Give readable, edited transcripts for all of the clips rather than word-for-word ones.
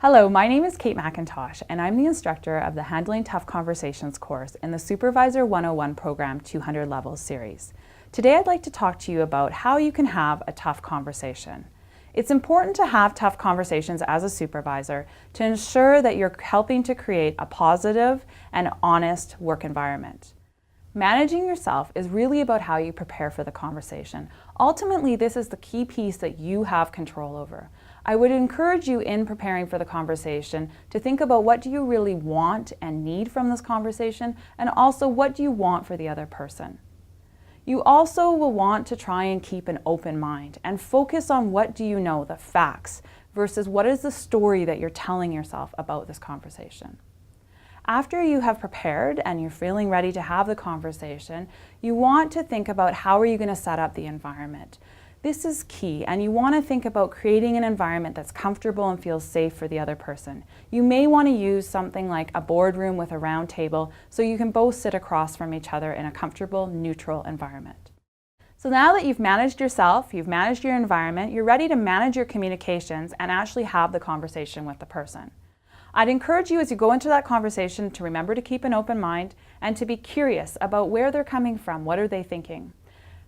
Hello, my name is Kate McIntosh, and I'm the instructor of the Handling Tough Conversations course in the Supervisor 101 Program 200 Levels series. Today I'd like to talk to you about how you can have a tough conversation. It's important to have tough conversations as a supervisor to ensure that you're helping to create a positive and honest work environment. Managing yourself is really about how you prepare for the conversation. Ultimately, this is the key piece that you have control over. I would encourage you in preparing for the conversation to think about what do you really want and need from this conversation, and also what do you want for the other person. You also will want to try and keep an open mind and focus on what do you know, the facts, versus what is the story that you're telling yourself about this conversation. After you have prepared and you're feeling ready to have the conversation, you want to think about how are you going to set up the environment. This is key, and you want to think about creating an environment that's comfortable and feels safe for the other person. You may want to use something like a boardroom with a round table so you can both sit across from each other in a comfortable, neutral environment. So now that you've managed yourself, you've managed your environment, you're ready to manage your communications and actually have the conversation with the person. I'd encourage you as you go into that conversation to remember to keep an open mind and to be curious about where they're coming from, what are they thinking.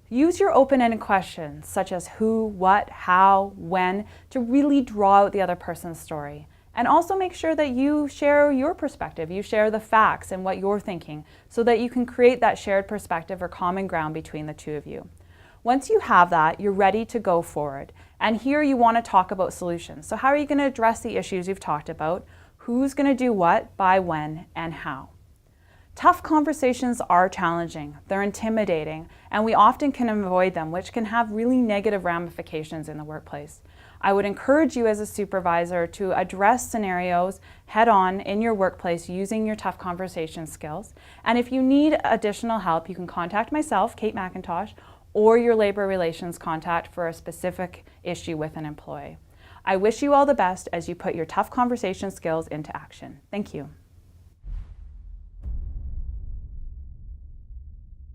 Use your open-ended questions such as who, what, how, when to really draw out the other person's story. And also make sure that you share your perspective, you share the facts and what you're thinking so that you can create that shared perspective or common ground between the two of you. Once you have that, you're ready to go forward. And here you want to talk about solutions. So how are you going to address the issues you've talked about? Who's going to do what, by when, and how? Tough conversations are challenging, they're intimidating, and we often can avoid them, which can have really negative ramifications in the workplace. I would encourage you as a supervisor to address scenarios head-on in your workplace using your tough conversation skills. And if you need additional help, you can contact myself, Kate McIntosh, or your labor relations contact for a specific issue with an employee. I wish you all the best as you put your tough conversation skills into action. Thank you.